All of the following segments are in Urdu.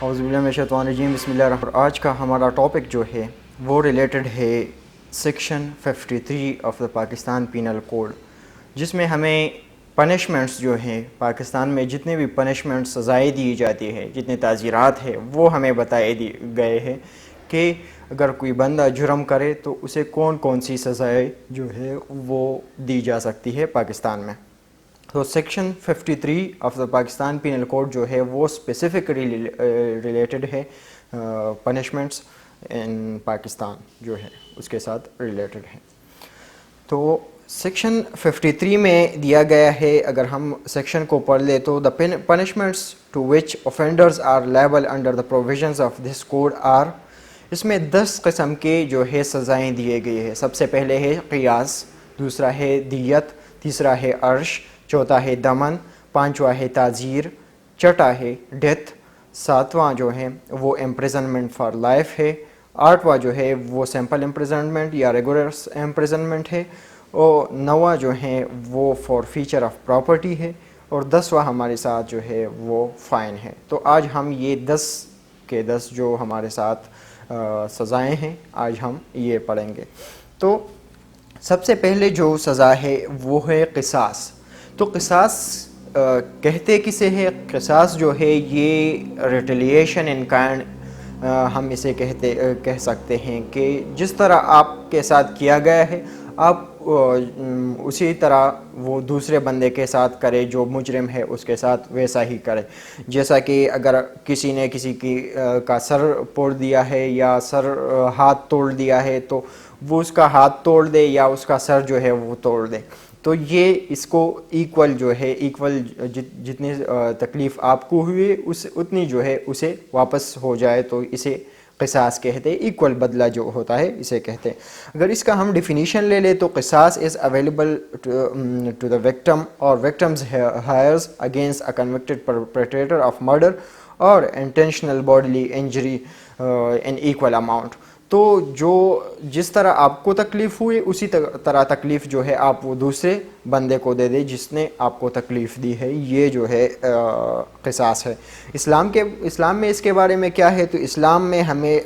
اعوذ باللہ من الشیطان الرجیم، بسم اللہ الرحمن الرحیم۔ آج کا ہمارا ٹاپک جو ہے وہ ریلیٹڈ ہے section 53 of the Pakistan panel code, جس میں ہمیں پنشمنٹس جو ہیں پاکستان میں جتنے بھی پنشمنٹ سزائیں دی جاتی ہے، جتنے تعزیرات ہیں وہ ہمیں بتائے گئے ہیں کہ اگر کوئی بندہ جرم کرے تو اسے کون کون سی سزائیں جو ہے وہ دی جا سکتی ہے پاکستان میں۔ تو section 53 of the Pakistan panel code جو ہے وہ اسپیسیفکلی ریلیٹڈ ہے پنشمنٹس ان پاکستان جو ہے اس کے ساتھ ریلیٹڈ ہے۔ تو سیکشن 53 میں دیا گیا ہے، اگر ہم سیکشن کو پڑھ لیں تو the punishments to which offenders are liable under the provisions of this code are, اس میں 10 قسم کے جو ہے سزائیں دیے گئے ہیں۔ سب سے پہلے ہے قیاس، دوسرا ہے دیت، تیسرا ہے عرش، چوتھا ہے دمن، پانچواں ہے تعزیر، چھٹا ہے ڈیتھ، ساتواں جو ہے وہ امپریزنمنٹ فار لائف ہے، آٹھواں جو ہے وہ سمپل امپریزنمنٹ یا ریگولر امپریزنمنٹ ہے، اور نواں جو ہے وہ فار فیچر آف پراپرٹی ہے، اور 10واں ہمارے ساتھ جو ہے وہ فائن ہے۔ تو آج ہم یہ 10 کے 10 جو ہمارے ساتھ سزائیں ہیں آج ہم یہ پڑھیں گے۔ تو سب سے پہلے جو سزا ہے وہ ہے قصاص۔ تو قصاص کہتے کسے ہے؟ قصاص جو ہے یہ ریٹیلیشن ان کائنڈ ہم اسے کہہ سکتے ہیں کہ جس طرح آپ کے ساتھ کیا گیا ہے آپ اسی طرح وہ دوسرے بندے کے ساتھ کرے، جو مجرم ہے اس کے ساتھ ویسا ہی کرے۔ جیسا کہ اگر کسی نے کسی کا سر پھوڑ دیا ہے یا ہاتھ توڑ دیا ہے تو وہ اس کا ہاتھ توڑ دے یا اس کا سر جو ہے وہ توڑ دے، تو یہ اس کو ایکول جو ہے جتنی تکلیف آپ کو ہوئی اتنی جو ہے اسے واپس ہو جائے تو اسے قصاص کہتے ہیں، ایکول بدلہ جو ہوتا ہے اسے کہتے ہیں۔ اگر اس کا ہم ڈیفینیشن لے لیں تو قصاص is available to the victim or victims heirs against a convicted perpetrator of murder or intentional bodily injury in equal amount. تو جس طرح آپ کو تکلیف ہوئی اسی طرح تکلیف جو ہے آپ وہ دوسرے بندے کو دے دے جس نے آپ کو تکلیف دی ہے، یہ جو ہے قصاص ہے۔ اسلام میں اس کے بارے میں کیا ہے؟ تو اسلام میں ہمیں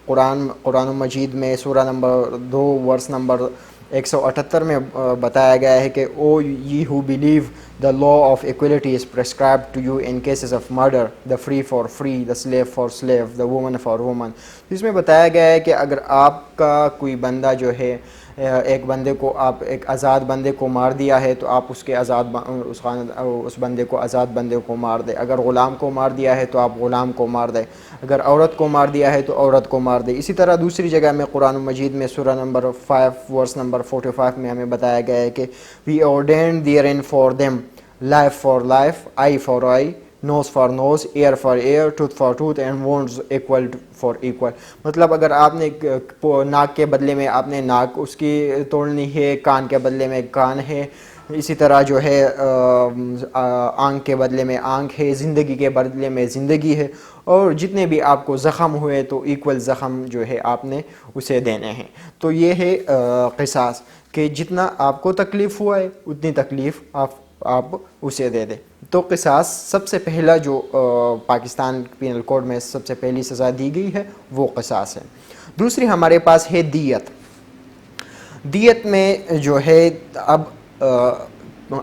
قرآن مجید میں سورہ نمبر 2 ورس نمبر 178 میں بتایا گیا ہے کہ او ye who believe the law of equality is prescribed to you in cases of murder, the free for free, the slave for slave, the woman for woman۔ اس میں بتایا گیا ہے کہ اگر آپ کا کوئی بندہ جو ہے ایک بندے کو آپ ایک آزاد بندے کو مار دیا ہے تو آپ اس بندے کو آزاد بندے کو مار دیں، اگر غلام کو مار دیا ہے تو آپ غلام کو مار دیں، اگر عورت کو مار دیا ہے تو عورت کو مار دیں۔ اسی طرح دوسری جگہ میں قرآن مجید میں سورہ نمبر 5 ورس نمبر 45 میں ہمیں بتایا گیا ہے کہ we ordained therein for them life for life, eye for eye, nose for nose, ear for ear, tooth for tooth and wounds equal for equal۔ مطلب اگر آپ نے ناک کے بدلے میں آپ نے ناک اس کی توڑنی ہے، کان کے بدلے میں کان ہے، اسی طرح جو ہے آنکھ کے بدلے میں آنکھ ہے، زندگی کے بدلے میں زندگی ہے، اور جتنے بھی آپ کو زخم ہوئے تو ایکول زخم جو ہے آپ نے اسے دینے ہیں۔ تو یہ ہے قصاص کہ جتنا آپ کو تکلیف ہوا ہے اتنی تکلیف آپ اسے دے دیں۔ تو قصاص سب سے پہلا جو پاکستان پینل کوڈ میں سب سے پہلی سزا دی گئی ہے وہ قصاص ہے۔ دوسری ہمارے پاس ہے دیت۔ دیت میں جو ہے اب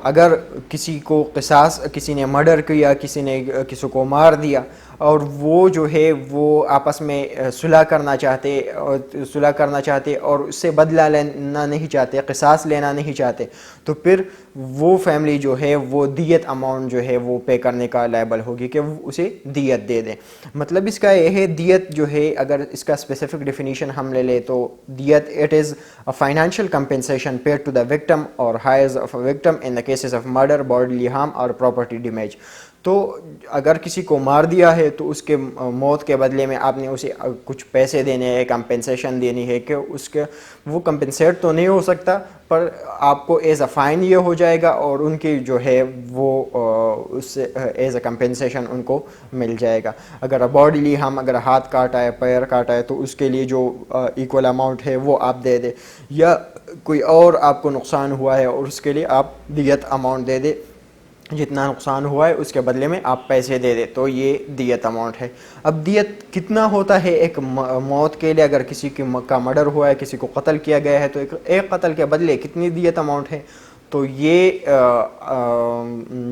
اگر کسی کو کسی نے مرڈر کیا، کسی نے کسی کو مار دیا اور وہ جو ہے وہ آپس میں صلح کرنا چاہتے اور اس سے بدلہ لینا نہیں چاہتے، قصاص لینا نہیں چاہتے، تو پھر وہ فیملی جو ہے وہ دیت اماؤنٹ جو ہے وہ پے کرنے کا لائبل ہوگی کہ وہ اسے دیت دے دیں۔ مطلب اس کا یہ ہے دیت جو ہے اگر اس کا اسپیسیفک ڈیفینیشن ہم لے لیں تو دیت it is a financial compensation paid to the victim or heirs of a victim in the cases of murder, bodily harm or property damage. تو اگر کسی کو مار دیا ہے تو اس کے موت کے بدلے میں آپ نے اسے کچھ پیسے دینے ہیں، کمپنسیشن دینی ہے کہ وہ کمپنسیٹ تو نہیں ہو سکتا پر آپ کو ایز اے فائن یہ ہو جائے گا اور ان کی جو ہے وہ اس سے ایز اے کمپنسیشن ان کو مل جائے گا۔ اگر باڈیلی ہم اگر ہاتھ کاٹا ہے، پیر کاٹا ہے تو اس کے لیے جو ایکول اماؤنٹ ہے وہ آپ دے دیں، یا کوئی اور آپ کو نقصان ہوا ہے اور اس کے لیے آپ دیت اماؤنٹ دے دیں۔ جتنا نقصان ہوا ہے اس کے بدلے میں آپ پیسے دے دیں، تو یہ دیت اماؤنٹ ہے۔ اب دیت کتنا ہوتا ہے ایک موت کے لیے؟ اگر کسی کا مرڈر ہوا ہے، کسی کو قتل کیا گیا ہے، تو ایک قتل کے بدلے کتنی دیت اماؤنٹ ہے؟ تو یہ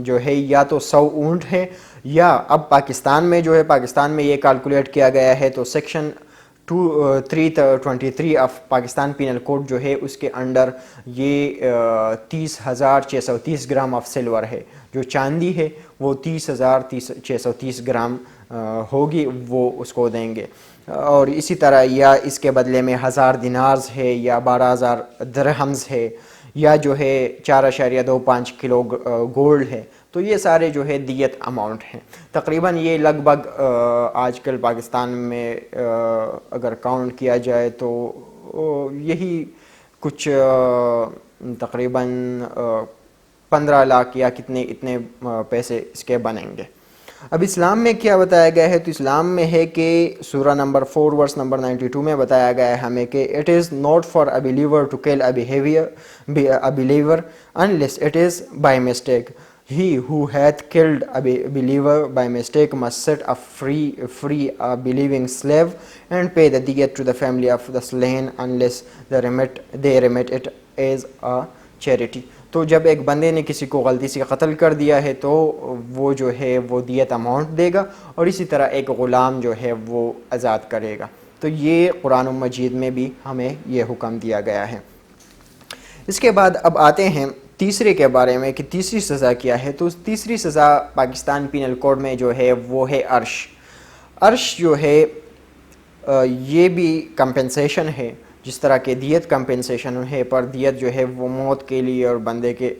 جو ہے یا تو 100 اونٹ ہے، یا اب پاکستان میں جو ہے، پاکستان میں یہ کیلکولیٹ کیا گیا ہے تو section 323 of Pakistan panel code جو ہے اس کے انڈر یہ 30,630 گرام آف سلور ہے، جو چاندی ہے وہ 30,630 گرام ہوگی، وہ اس کو دیں گے۔ اور اسی طرح یا اس کے بدلے میں 1000 دینارز ہے، یا 12,000 درہمز ہے، یا جو ہے 4.25 کلو گولڈ ہے۔ تو یہ سارے جو ہے دیت اماؤنٹ ہیں۔ تقریباً یہ لگ بھگ آج کل پاکستان میں اگر کاؤنٹ کیا جائے تو یہی کچھ تقریباً 15 لاکھ یا اتنے پیسے اس کے بنیں گے۔ اب اسلام میں کیا بتایا گیا ہے؟ تو اسلام میں ہے کہ سورہ نمبر 4 ورس نمبر 92 میں بتایا گیا ہے ہمیں کہ it is not for a believer to kill a believer unless it is by mistake. He who hath killed a believer by mistake must set free a believing slave and pay the diyat to the family of the slain unless they remit it as a charity. تو جب ایک بندے نے کسی کو غلطی سے قتل کر دیا ہے تو وہ جو ہے وہ دیت اماؤنٹ دے گا، اور اسی طرح ایک غلام جو ہے وہ آزاد کرے گا۔ تو یہ قرآن مجید میں بھی ہمیں یہ حکم دیا گیا ہے۔ اس کے بعد اب آتے ہیں تیسرے کے بارے میں کہ تیسری سزا کیا ہے۔ تو تیسری سزا پاکستان پینل کوڈ میں جو ہے وہ ہے عرش۔ عرش جو ہے یہ بھی کمپنسیشن ہے، جس طرح کہ دیت کمپنسیشن ہے، پر دیت جو ہے وہ موت کے لیے اور بندے کے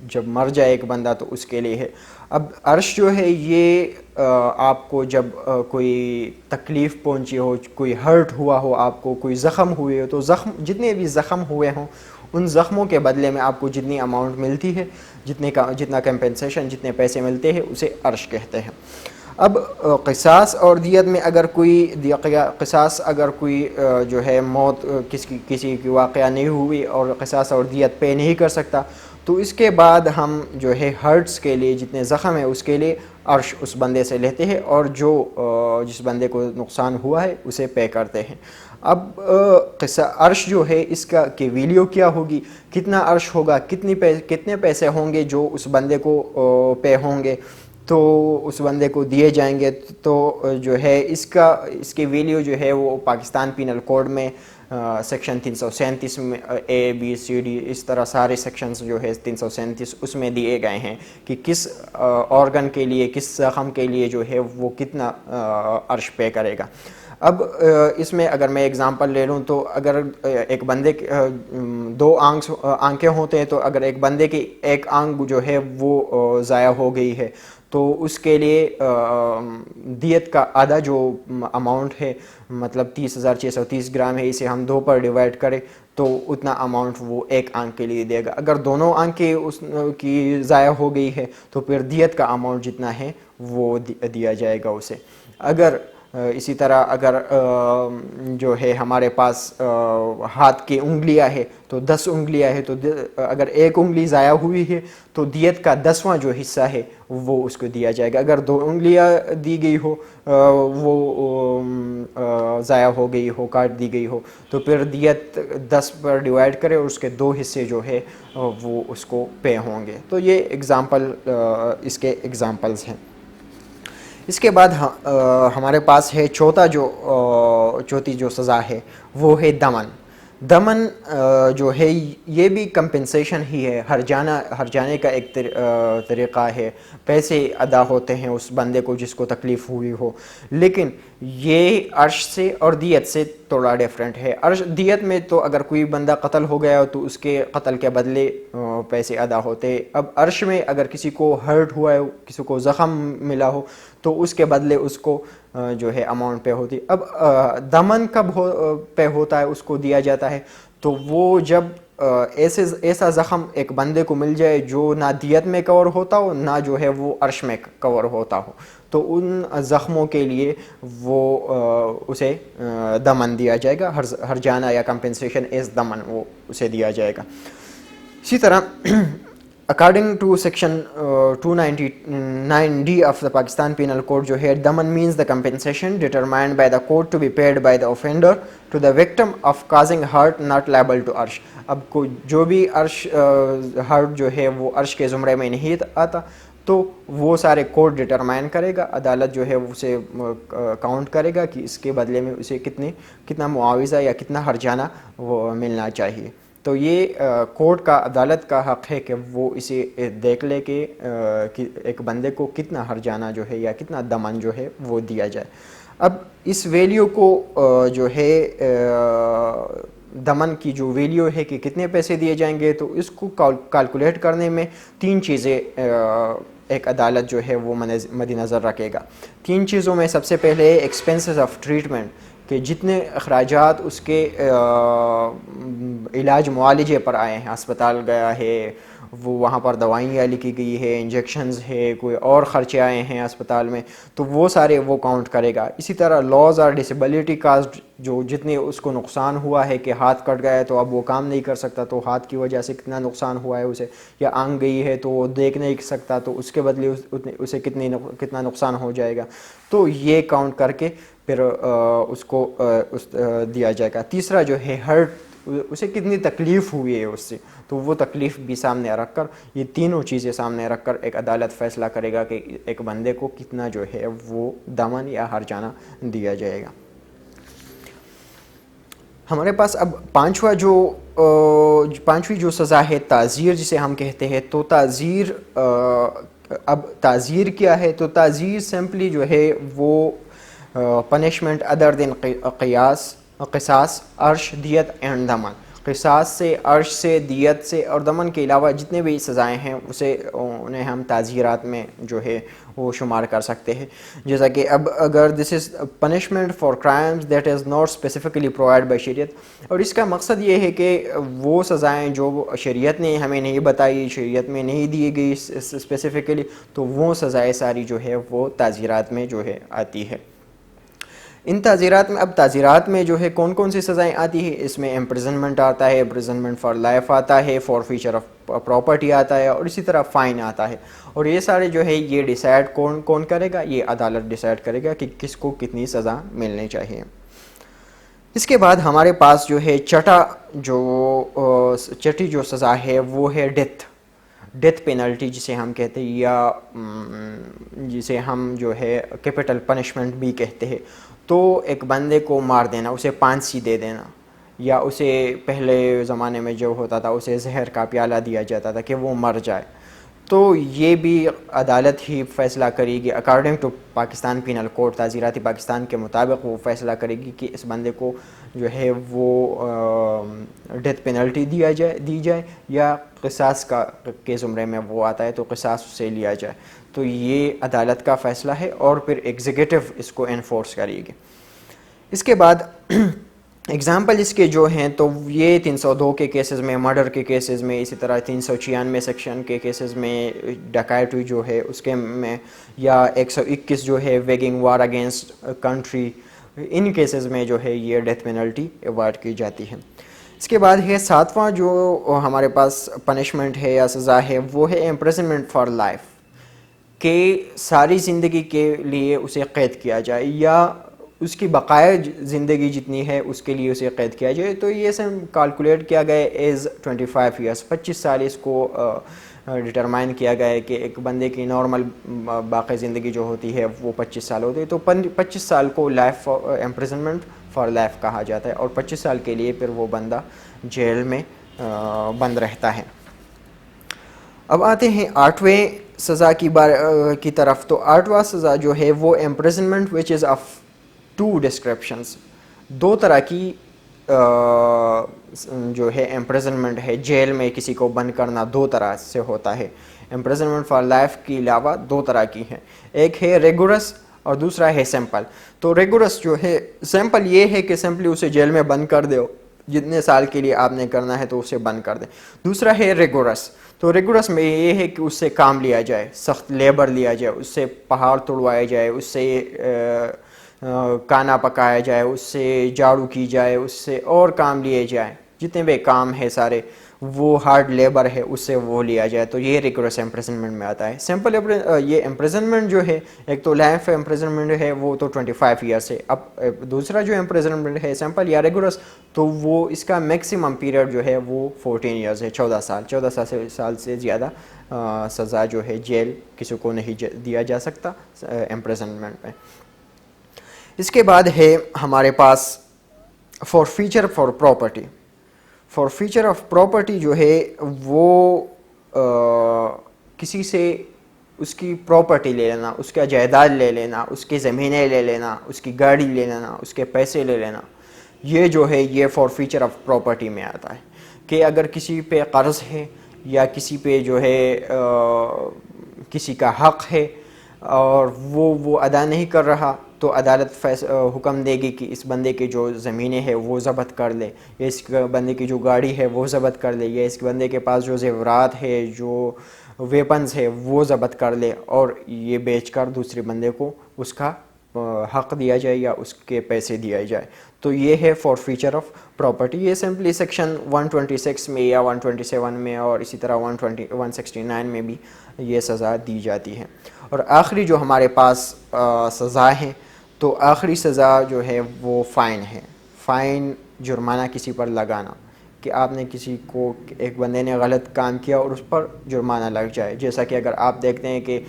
جب مر جائے ایک بندہ تو اس کے لیے ہے۔ اب عرش جو ہے یہ آپ کو جب کوئی تکلیف پہنچی ہو، کوئی ہرٹ ہوا ہو، آپ کو کوئی زخم ہوئے ہو، تو جتنے بھی زخم ہوئے ہوں ان زخموں کے بدلے میں آپ کو جتنی اماؤنٹ ملتی ہے، جتنا کمپنسیشن، جتنے پیسے ملتے ہیں، اسے عرش کہتے ہیں۔ اب قصاص اور دیت میں اگر کوئی جو ہے موت کسی کی واقعہ نہیں ہوئی اور قصاص اور دیت پے نہیں کر سکتا، تو اس کے بعد ہم جو ہے ہرٹس کے لیے جتنے زخم ہیں اس کے لیے عرش اس بندے سے لیتے ہیں، اور جس بندے کو نقصان ہوا ہے اسے پے کرتے ہیں۔ اب عرش جو ہے اس کا کی ویلیو کیا ہوگی، کتنا عرش ہوگا، کتنے پیسے ہوں گے جو اس بندے کو پے ہوں گے، تو اس بندے کو دیے جائیں گے، تو جو ہے اس کی ویلیو جو ہے وہ پاکستان پینل کوڈ میں سیکشن 337 میں اے بی سی ڈی اس طرح سارے سیکشنز جو ہے 337 اس میں دیے گئے ہیں کہ کس آرگن کے لیے، کس زخم کے لیے جو ہے وہ کتنا عرش پے کرے گا۔ اب اس میں اگر میں اگزامپل لے لوں تو اگر ایک بندے کے 2 آنکھیں ہوتے ہیں، تو اگر ایک بندے کی ایک آنکھ جو ہے وہ ضائع ہو گئی ہے تو اس کے لیے دیت کا آدھا جو اماؤنٹ ہے، مطلب 30,630 گرام ہے، اسے ہم 2 پر ڈیوائڈ کریں تو اتنا اماؤنٹ وہ ایک آنکھ کے لیے دے گا۔ اگر دونوں آنکھیں اس کی ضائع ہو گئی ہے تو پھر دیت کا اماؤنٹ جتنا ہے وہ دیا جائے گا اسے۔ اگر اسی طرح اگر جو ہے ہمارے پاس ہاتھ کی انگلیاں ہے تو 10 انگلیاں ہے، تو اگر ایک انگلی ضائع ہوئی ہے تو دیت کا 10واں جو حصہ ہے وہ اس کو دیا جائے گا۔ اگر 2 انگلیاں دی گئی ہو، وہ ضائع ہو گئی ہو، کاٹ دی گئی ہو، تو پھر دیت 10 پر ڈیوائڈ کرے اور اس کے 2 حصے جو ہے وہ اس کو پے ہوں گے۔ تو یہ اس کے ایگزامپلز ہیں۔ اس کے بعد ہمارے پاس ہے چوتھی جو سزا ہے وہ ہے دمن۔ دمن جو ہے یہ بھی کمپنسیشن ہی ہے، ہر جانے کا ایک طریقہ ہے، پیسے ادا ہوتے ہیں اس بندے کو جس کو تکلیف ہوئی ہو، لیکن یہ عرش سے اور دیت سے تھوڑا ڈیفرنٹ ہے۔ دیت میں تو اگر کوئی بندہ قتل ہو گیا ہو تو اس کے قتل کے بدلے پیسے ادا ہوتے۔ اب عرش میں اگر کسی کو ہرٹ ہوا ہے، کسی کو زخم ملا ہو، تو اس کے بدلے اس کو جو ہے اماؤنٹ پے ہوتی۔ اب دمن کب پے ہوتا ہے، اس کو دیا جاتا ہے، تو وہ جب ایسا زخم ایک بندے کو مل جائے جو نہ دیت میں کور ہوتا ہو، نہ جو ہے وہ عرش میں کور ہوتا ہو، تو ان زخموں کے لیے وہ اسے دمن دیا جائے گا، ہر جانا یا کمپنسیشن ایز دمن وہ اسے دیا جائے گا۔ اسی طرح according to section 299D of the Pakistan Penal Code جو ہے daman means the compensation determined by the court to be paid by the offender to the victim of causing hurt not liable to arsh. اب جو بھی عرش ہرٹ جو ہے وہ عرش کے زمرے میں نہیں آتا تو وہ سارے کورٹ ڈٹرمائن کرے گا, عدالت جو ہے اسے کاؤنٹ کرے گا کہ اس کے بدلے میں اسے کتنا معاوضہ یا کتنا ہرجانہ وہ ملنا چاہیے. تو یہ کورٹ کا, عدالت کا حق ہے کہ وہ اسے دیکھ لے کہ ایک بندے کو کتنا ہرجانہ جو ہے یا کتنا دمن جو ہے وہ دیا جائے. اب اس ویلیو کو جو ہے دمن کی جو ویلیو ہے کہ کتنے پیسے دیے جائیں گے, تو اس کو کیلکولیٹ کرنے میں 3 چیزیں ایک عدالت جو ہے وہ مد نظر رکھے گا. 3 چیزوں میں سب سے پہلے ایکسپینسز آف ٹریٹمنٹ, کہ جتنے اخراجات اس کے علاج معالجے پر آئے ہیں, ہسپتال گیا ہے, وہ وہاں پر دوائیاں لکھی گئی ہے, انجیکشنز ہے, کوئی اور خرچے آئے ہیں اسپتال میں, تو وہ سارے وہ کاؤنٹ کرے گا. اسی طرح لاز اور ڈسیبلٹی کاسٹ, جو جتنے اس کو نقصان ہوا ہے کہ ہاتھ کٹ گیا ہے تو اب وہ کام نہیں کر سکتا, تو ہاتھ کی وجہ سے کتنا نقصان ہوا ہے اسے, یا آنکھ گئی ہے تو وہ دیکھ نہیں سکتا تو اس کے بدلے اسے کتنا نقصان ہو جائے گا, تو یہ کاؤنٹ کر کے پھر اس کو دیا جائے گا. تیسرا جو ہے ہرٹ, اسے کتنی تکلیف ہوئی ہے اس سے, تو وہ تکلیف بھی سامنے رکھ کر, یہ تینوں چیزیں سامنے رکھ کر ایک عدالت فیصلہ کرے گا کہ ایک بندے کو کتنا جو ہے وہ دمن یا ہرجانہ دیا جائے گا. ہمارے پاس اب پانچویں جو سزا ہے تعزیر جسے ہم کہتے ہیں, تو تعزیر, اب تعزیر کیا ہے؟ تو تعزیر سمپلی جو ہے وہ پنشمنٹ ادر دین قصاص, عرش, دیت اینڈ دمن. قصاص سے, عرش سے, دیت سے اور دمن کے علاوہ جتنے بھی سزائیں ہیں انہیں ہم تعزیرات میں جو ہے وہ شمار کر سکتے ہیں. جیسا کہ اب اگر this is punishment for crimes that is not specifically provide by شریعت, اور اس کا مقصد یہ ہے کہ وہ سزائیں جو شریعت نے ہمیں نہیں بتائی, شریعت میں نہیں دی گئی اسپیسیفکلی, تو وہ سزائیں ساری جو ہے وہ تعزیرات میں جو ہے آتی ہے. ان تعزیرات میں, اب تعزیرات میں جو ہے کون کون سی سزائیں آتی ہے, اس میں امپریزنمنٹ آتا ہے, امپریزنمنٹ فار لائف آتا ہے, فار فیچر آف پراپرٹی آتا ہے, اور اسی طرح فائن آتا ہے. اور یہ سارے جو ہے یہ ڈیسائیڈ کون کرے گا؟ یہ عدالت ڈیسائیڈ کرے گا کہ کس کو کتنی سزا ملنی چاہیے. اس کے بعد ہمارے پاس جو ہے چھٹی جو سزا ہے وہ ہے ڈیتھ پینلٹی جسے ہم کہتے ہیں, یا جسے ہم جو ہے کیپٹل پنشمنٹ بھی کہتے ہیں. تو ایک بندے کو مار دینا, اسے پھانسی دے دینا, یا اسے پہلے زمانے میں جو ہوتا تھا اسے زہر کا پیالہ دیا جاتا تھا کہ وہ مر جائے. تو یہ بھی عدالت ہی فیصلہ کرے گی according to Pakistan panel Code, تعزیراتی پاکستان کے مطابق وہ فیصلہ کرے گی کہ اس بندے کو جو ہے وہ ڈیتھ پینلٹی دی جائے یا قصاص کے زمرے میں وہ آتا ہے تو قصاص سے لیا جائے. تو یہ عدالت کا فیصلہ ہے, اور پھر ایگزیکٹو اس کو انفورس کرے گی. اس کے بعد اگزامپل اس کے جو ہیں تو یہ 302 کے کیسز میں, مرڈر کے کیسز میں, اسی طرح 396 سیکشن کے کیسز میں, ڈکیٹی جو ہے اس کے میں, یا 121 جو ہے ویگنگ وار اگینسٹ کنٹری, ان کیسز میں جو ہے یہ ڈیتھ پینلٹی ایوارڈ کی جاتی ہے. اس کے بعد ہے 7واں جو ہمارے پاس پنشمنٹ ہے یا سزا ہے وہ ہے امپریزنمنٹ فار لائف, کہ ساری زندگی کے لیے اسے قید کیا جائے یا اس کی بقایا زندگی جتنی ہے اس کے لیے اسے قید کیا جائے. تو یہ سے کیلکولیٹ کیا گیا ایز 25 ایئرس, 25 سال اس کو ڈٹرمائن کیا گیا ہے کہ ایک بندے کی نارمل باقی زندگی جو ہوتی ہے وہ 25 سال ہوتی ہے. تو 25 سال کو لائف امپریزنمنٹ فار لائف کہا جاتا ہے, اور 25 سال کے لیے پھر وہ بندہ جیل میں بند رہتا ہے. اب آتے ہیں 8ویں سزا کی طرف. تو 8واں سزا جو ہے وہ imprisonment which is of 2 descriptions, 2 طرح کی جو ہے امپریزنمنٹ ہے, جیل میں کسی کو بند کرنا 2 طرح سے ہوتا ہے. امپریزنمنٹ فار لائف کے علاوہ 2 طرح کی ہیں, ایک ہے ریگورس اور دوسرا ہے سمپل. تو ریگورس جو ہے, سمپل یہ ہے کہ سمپلی اسے جیل میں بند کر دو, جتنے سال کے لیے آپ نے کرنا ہے تو اسے بند کر دیں. دوسرا ہے ریگورس. تو ریگورس میں یہ ہے کہ اس سے کام لیا جائے, سخت لیبر لیا جائے, اس سے پہاڑ توڑوایا جائے, اس سے کھانا پکایا جائے, اس سے جھاڑو کی جائے, اس سے اور کام لیے جائیں, جتنے بھی کام ہے سارے وہ ہارڈ لیبر ہے اس سے وہ لیا جائے، تو یہ ریگولرس امپریزنمنٹ میں آتا ہے. سمپل یہ امپریزنمنٹ جو ہے، ایک تو لائف امپریزنمنٹ ہے وہ تو 25 ایئرس ہے. اب دوسرا جو امپریزنمنٹ ہے سمپل یا ریگولرس، تو وہ اس کا میکسیمم پیریڈ جو ہے وہ 14 ایئرس ہے، 14 سال سے زیادہ سزا جو ہے جیل کسی کو نہیں دیا جا سکتا امپریزنمنٹ میں. اس کے بعد ہے ہمارے پاس فارفیچر فار پراپرٹی. فارفیچر آف پراپرٹی جو ہے وہ کسی سے اس کی پراپرٹی لے لینا، اس کا جائیداد لے لینا، اس کی زمینیں لے لینا، اس کی گاڑی لے لینا، اس کے پیسے لے لینا، یہ جو ہے یہ فارفیچر آف پراپرٹی میں آتا ہے. کہ اگر کسی پہ قرض ہے یا کسی پہ جو ہے کسی کا حق ہے اور وہ ادا نہیں کر رہا، تو عدالت حکم دے گی کہ اس بندے کی جو زمینیں ہیں وہ ضبط کر لے، یا اس بندے کی جو گاڑی ہے وہ ضبط کر لے، یا اس بندے کے پاس جو زیورات ہے، جو ویپنز ہے وہ ضبط کر لے، اور یہ بیچ کر دوسرے بندے کو اس کا حق دیا جائے یا اس کے پیسے دیا جائے. تو یہ ہے فارفیچر آف پراپرٹی. یہ سمپلی سیکشن 126 میں یا 127 میں اور اسی طرح 169 میں بھی یہ سزا دی جاتی ہے. اور آخری جو ہمارے پاس سزا ہیں، تو آخری سزا جو ہے وہ فائن ہے. فائن جرمانہ کسی پر لگانا، کہ آپ نے کسی کو، ایک بندے نے غلط کام کیا اور اس پر جرمانہ لگ جائے. جیسا کہ اگر آپ دیکھتے ہیں کہ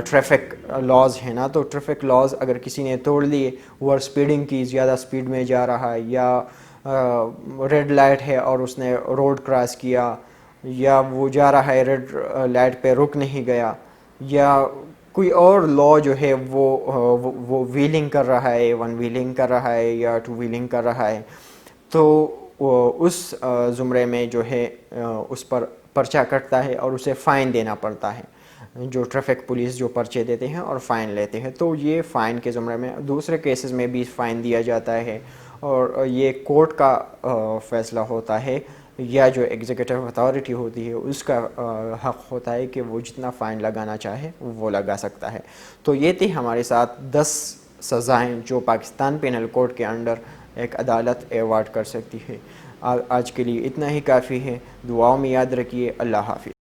ٹریفک لاز ہے نا، تو ٹریفک لاز اگر کسی نے توڑ لیے، اوور سپیڈنگ کی، زیادہ سپیڈ میں جا رہا ہے، یا ریڈ لائٹ ہے اور اس نے روڈ کراس کیا، یا وہ جا رہا ہے ریڈ لائٹ پہ رک نہیں گیا، یا کوئی اور لا جو ہے وہ ویلنگ کر رہا ہے، 1 ویلنگ کر رہا ہے یا 2 ویلنگ کر رہا ہے، تو اس زمرے میں جو ہے اس پر پرچہ کٹتا ہے اور اسے فائن دینا پڑتا ہے. جو ٹریفک پولیس جو پرچے دیتے ہیں اور فائن لیتے ہیں، تو یہ فائن کے زمرے میں. دوسرے کیسز میں بھی فائن دیا جاتا ہے، اور یہ کورٹ کا فیصلہ ہوتا ہے، یا جو ایگزیکٹو اتھارٹی ہوتی ہے اس کا حق ہوتا ہے کہ وہ جتنا فائن لگانا چاہے وہ لگا سکتا ہے. تو یہ تھی ہمارے ساتھ 10 سزائیں جو پاکستان پینل کوڈ کے انڈر ایک عدالت ایوارڈ کر سکتی ہے. آج کے لیے اتنا ہی کافی ہے. دعاؤں میں یاد رکھیے. اللہ حافظ.